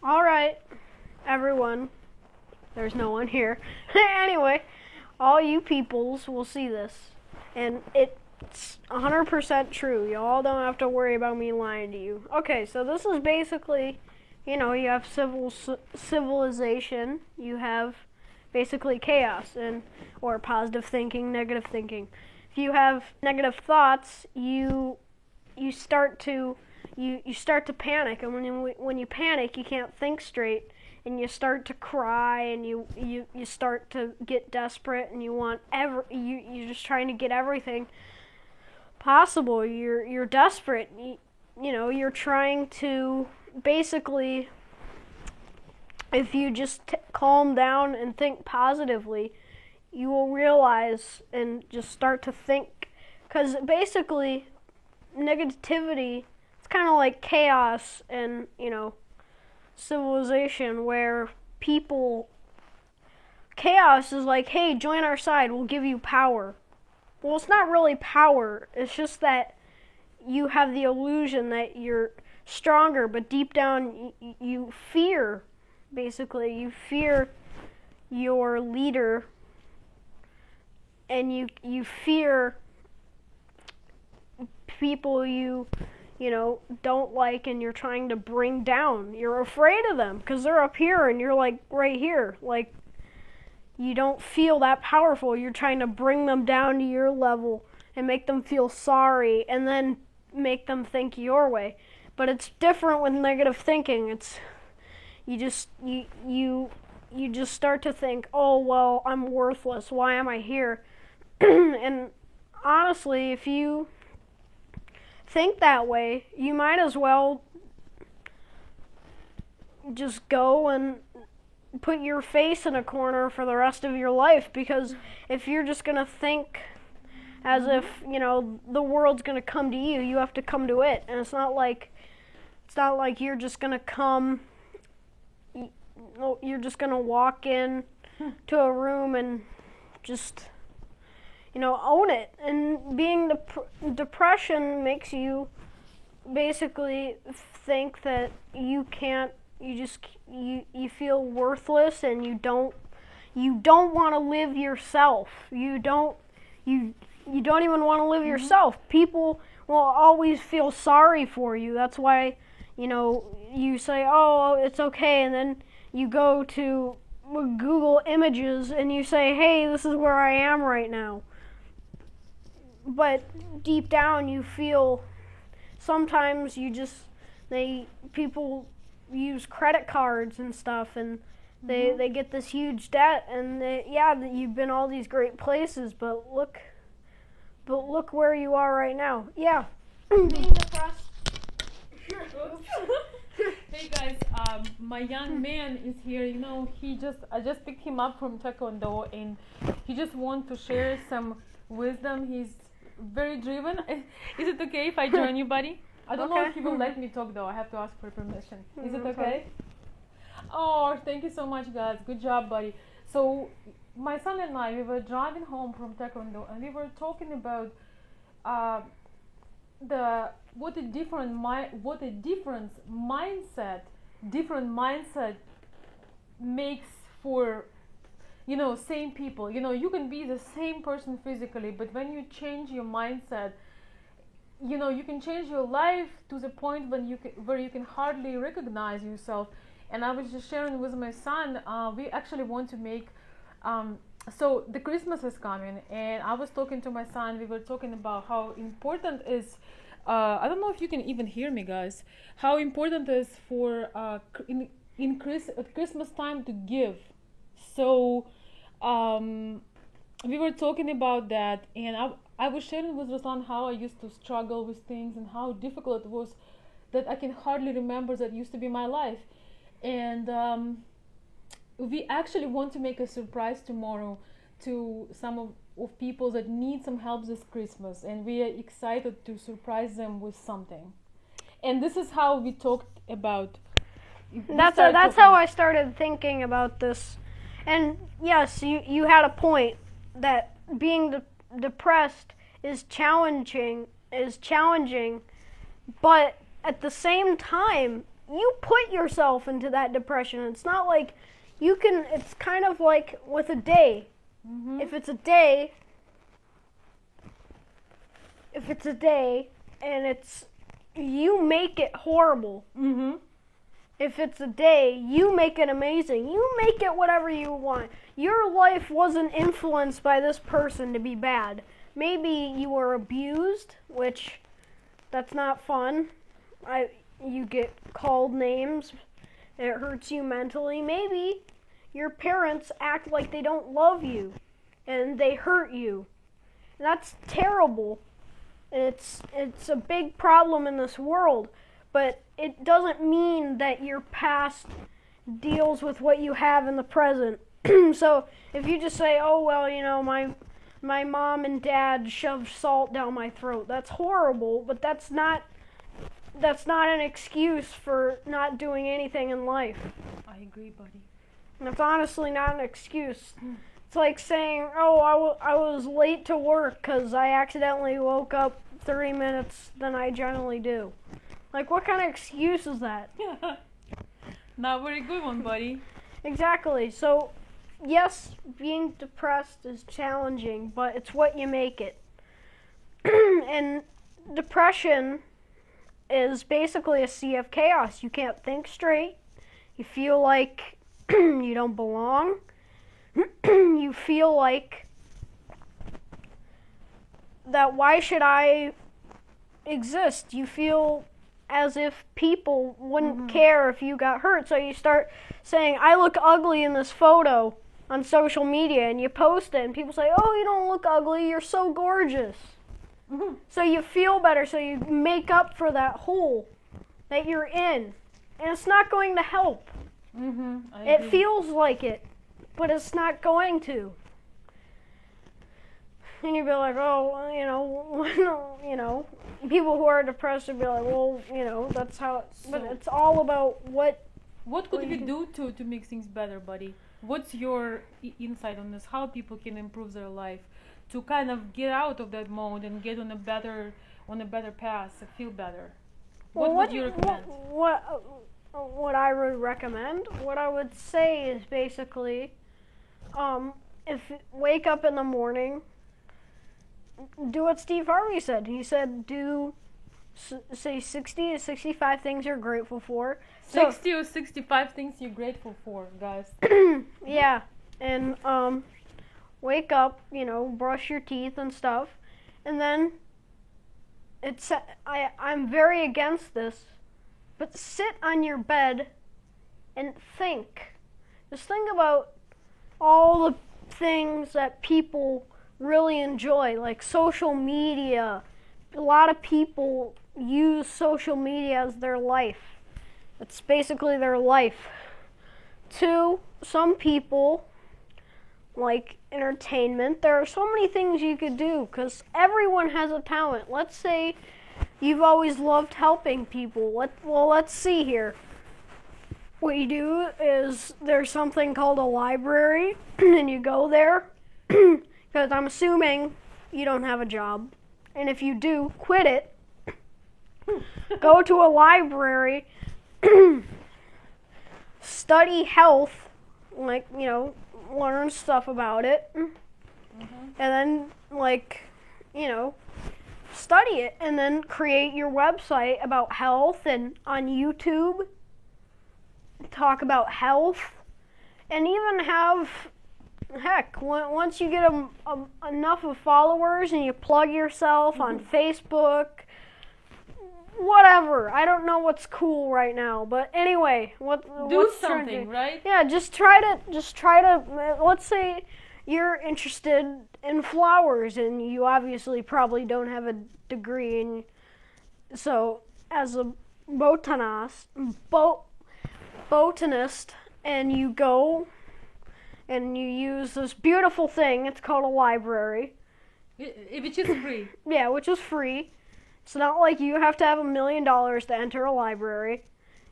All right, everyone. There's no one here. Anyway, all you peoples will see this, and it's 100% true. Y'all don't have to worry about me lying to you. Okay, so this is basically, you have civilization, you have basically chaos, or positive thinking, negative thinking. If you have negative thoughts, you start to panic, and when you panic, you can't think straight, and you start to cry, and you start to get desperate, and you're just trying to get everything possible. You're desperate. You're trying to basically, if you just calm down and think positively, you will realize and just start to think, because basically negativity, it's kind of like chaos and civilization, where chaos is like, hey, join our side, we'll give you power. Well, it's not really power, it's just that you have the illusion that you're stronger, but deep down you fear, basically you fear your leader, and you fear people you don't like, and you're trying to bring down. You're afraid of them because they're up here and you're like right here. Like, you don't feel that powerful. You're trying to bring them down to your level and make them feel sorry, and then make them think your way. But it's different with negative thinking. It's you just start to think, oh well, I'm worthless. Why am I here? And honestly, if you think that way, you might as well just go and put your face in a corner for the rest of your life, because if you're just going to think as if, the world's going to come to you, you have to come to it. And it's not like you're just going to come, you're just going to walk in to a room and just own it. And being depression makes you basically think that you can't, you feel worthless, and you don't want to live yourself. You don't even want to live yourself. People will always feel sorry for you. That's why, you say, oh, it's okay, and then you go to Google Images and you say, hey, this is where I am right now. But deep down you feel, sometimes people use credit cards and stuff, and they get this huge debt, and you've been all these great places, but look where you are right now. Yeah. Being depressed. Hey guys, my young man is here. I just picked him up from Taekwondo, and he just wants to share some wisdom. He's very driven. Is it okay if I join you, buddy? I don't know if he will let me talk though. I have to ask for permission. Is it okay? Oh, thank you so much, guys. Good job, buddy. So my son and I, we were driving home from Taekwondo, and we were talking about what a different mindset makes for same people. You can be the same person physically, but when you change your mindset, you can change your life to the point where you can hardly recognize yourself. And I was just sharing with my son, we actually want to make so the Christmas is coming, and I was talking to my son. We were talking about how important is I don't know if you can even hear me, guys, how important it is for at Christmas time to give. So we were talking about that, and I was sharing with Ruslan how I used to struggle with things and how difficult it was, that I can hardly remember that used to be my life. And we actually want to make a surprise tomorrow to some of people that need some help this Christmas, and we are excited to surprise them with something. And this is how we talked about. That's how I started thinking about this. And yes, you had a point that being depressed is challenging, but at the same time, you put yourself into that depression. It's not like you can, it's kind of like with a day. If it's a day and it's, you make it horrible. If it's a day, you make it amazing. You make it whatever you want. Your life wasn't influenced by this person to be bad. Maybe you were abused, which that's not fun. You get called names. It hurts you mentally. Maybe your parents act like they don't love you and they hurt you. That's terrible. It's a big problem in this world, but it doesn't mean that your past deals with what you have in the present. So if you just say, oh, well, you know, my mom and dad shoved salt down my throat, that's horrible, but that's not an excuse for not doing anything in life. I agree, buddy. That's honestly not an excuse. It's like saying, oh, I was late to work because I accidentally woke up 30 minutes than I generally do. Like, what kind of excuse is that? Not very good one, buddy. Exactly. So, yes, being depressed is challenging, but it's what you make it. And depression is basically a sea of chaos. You can't think straight. You feel like you don't belong. You feel like that why should I exist? You feel as if people wouldn't care if you got hurt. So you start saying, I look ugly in this photo on social media, and you post it, and people say, oh, you don't look ugly, you're so gorgeous. So you feel better, so you make up for that hole that you're in. And it's not going to help. It feels like it, but it's not going to. And you'd be like, oh, you know, people who are depressed would be like, well, you know, that's how, but it's all about what could we do to make things better, buddy? What's your insight on this? How people can improve their life to kind of get out of that mode and get on a better path, feel better? What would you recommend? What I would recommend, what I would say is basically, if wake up in the morning, do what Steve Harvey said. He said say 60 to 65 things you're grateful for. 60 or 65 things you're grateful for, guys. Yeah, and wake up, you know, brush your teeth and stuff, and then I'm very against this, but sit on your bed and think. Just think about all the things that people really enjoy, like social media. A lot of people use social media as their life. It's basically their life. 2, some people like entertainment. There are so many things you could do because everyone has a talent. Let's say you've always loved helping people. Let's see here. What you do is there's something called a library, and you go there because I'm assuming you don't have a job. And if you do, quit it. Go to a library, study health, like, you know, learn stuff about it, and then, like, you know, study it, and then create your website about health, and on YouTube, talk about health, and even have, heck, once you get enough of followers and you plug yourself on Facebook, whatever. I don't know what's cool right now, but anyway, what's something, trending? Right? Yeah, just try to. Let's say you're interested in flowers, and you obviously probably don't have a degree, and so as a botanist, and you go and you use this beautiful thing. It's called a library. Which is free. Yeah, which is free. It's not like you have to have $1 million to enter a library.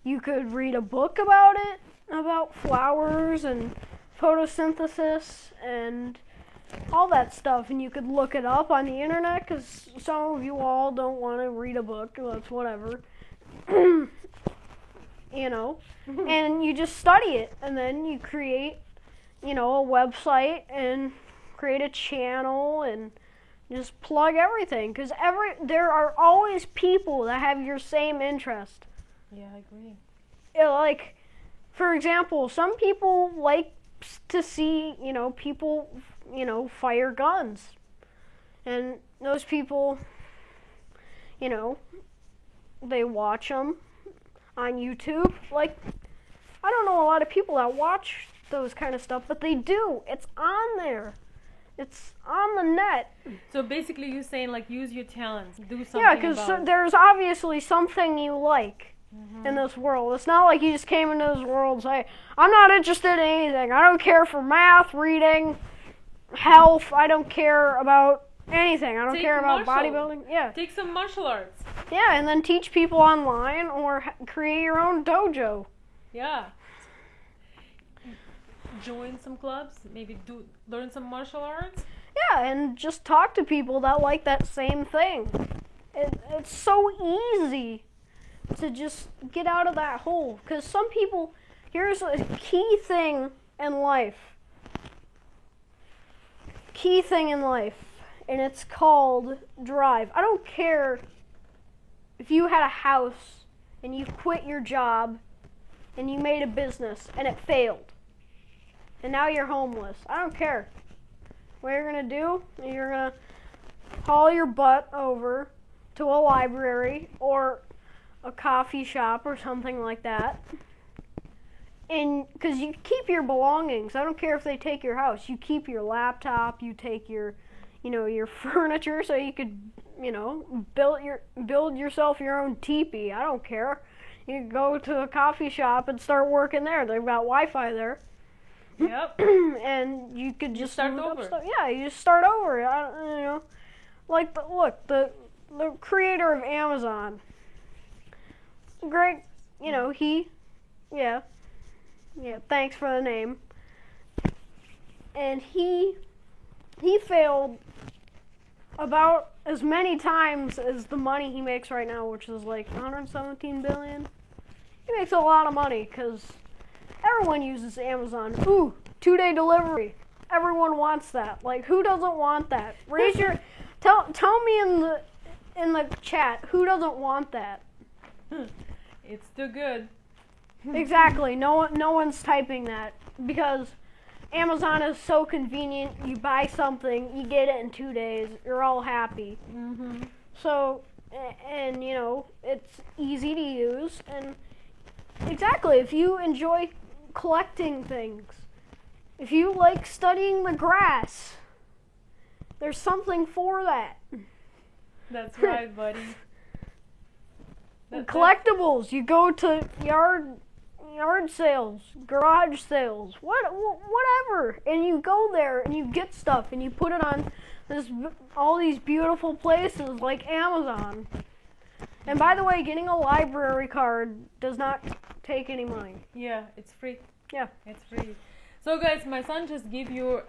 You could read a book about it, about flowers and photosynthesis and all that stuff. And you could look it up on the internet because some of you all don't want to read a book. That's whatever. you know, and you just study it, and then you create, you know, a website and create a channel and just plug everything, because there are always people that have your same interest. Yeah, I agree. Like, for example, some people like to see, you know, people, you know, fire guns, and those people, you know, they watch them on YouTube. Like, I don't know a lot of people that watch those kind of stuff, but they do. It's on there. It's on the net. So basically you're saying, like, use your talents, do something Yeah, because there's obviously something you like in this world. It's not like you just came into this world and say, I'm not interested in anything. I don't care for math, reading, health. I don't care about anything. I don't care about bodybuilding. Yeah. Take some martial arts. Yeah, and then teach people online or create your own dojo. Yeah. Join some clubs, maybe learn some martial arts. Yeah, and just talk to people that like that same thing. It's so easy to just get out of that hole. Because some people, here's a key thing in life. Key thing in life, and it's called drive. I don't care if you had a house and you quit your job and you made a business and it failed. And now you're homeless. I don't care. What you're going to do, you're going to haul your butt over to a library or a coffee shop or something like that. And because you keep your belongings. I don't care if they take your house. You keep your laptop, you take your, you know, your furniture so you could, you know, build yourself your own teepee. I don't care. You can go to a coffee shop and start working there. They've got Wi-Fi there. Yep. And you could just start over. Yeah, you just start over. You know, like the creator of Amazon. Great, you know, yeah. Thanks for the name. And he failed about as many times as the money he makes right now, which is like 117 billion. He makes a lot of money because everyone uses Amazon. Ooh, 2-day delivery. Everyone wants that. Like, who doesn't want that? Raise your tell me in the chat who doesn't want that. It's too good. Exactly. No one's typing that because Amazon is so convenient. You buy something, you get it in 2 days. You're all happy. Mm-hmm. So, and you know, it's easy to use. And exactly, if you enjoy collecting things, if you like studying the grass, there's something for that. That's right, buddy. Collectibles. You go to yard sales, garage sales, whatever, and you go there and you get stuff and you put it on all these beautiful places like Amazon. And by the way, getting a library card does not take any money. Yeah, it's free. Yeah, it's free. So guys, my son just gave you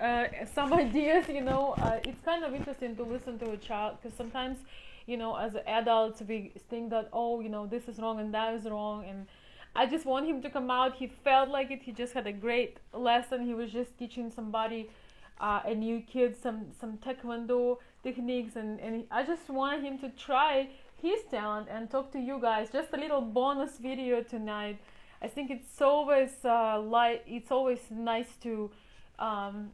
some ideas. You know, it's kind of interesting to listen to a child because sometimes, you know, as adults we think that, oh, you know, this is wrong and that is wrong, and I just want him to come out. He felt like it. He just had a great lesson. He was just teaching somebody, a new kid, some taekwondo techniques, and I just wanted him to try his talent and talk to you guys. Just a little bonus video tonight. I think it's always it's always nice to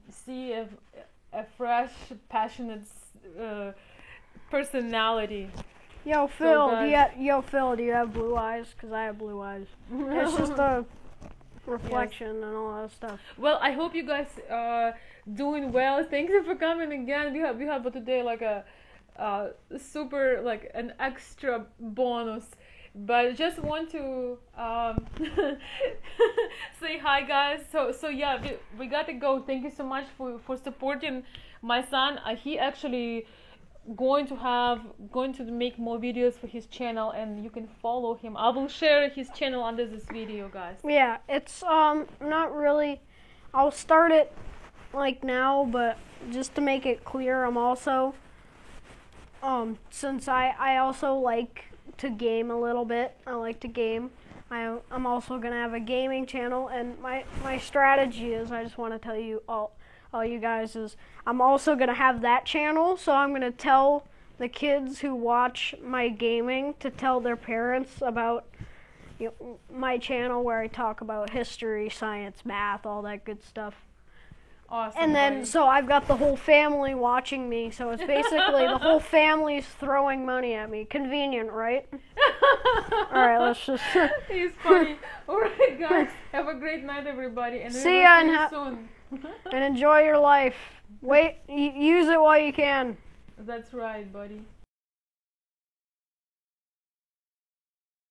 see a fresh, passionate personality. Yo, Phil, so do you have blue eyes? Because I have blue eyes. It's just a reflection and all that stuff. Well, I hope you guys are doing well. Thank you for coming again. We have today like a super, like an extra bonus. But just want to say hi, guys. So yeah, we got to go. Thank you so much for supporting my son. He actually going to make more videos for his channel, and you can follow him. I will share his channel under this video, guys. Yeah, it's not really, I'll start it like now, but just to make it clear, I'm also since I also like to game a little bit. I like to game. I'm also gonna have a gaming channel, and my strategy is, I just want to tell you all you guys, is I'm also gonna have that channel. So I'm gonna tell the kids who watch my gaming to tell their parents about my channel, where I talk about history, science, math, all that good stuff. Awesome. And then, buddy. so I've got the whole family watching me, so it's basically the whole family's throwing money at me. Convenient, right? Alright, let's just... He's funny. Alright, guys. Have a great night, everybody. And See ya, we will and see you soon. and enjoy your life. Use it while you can. That's right, buddy.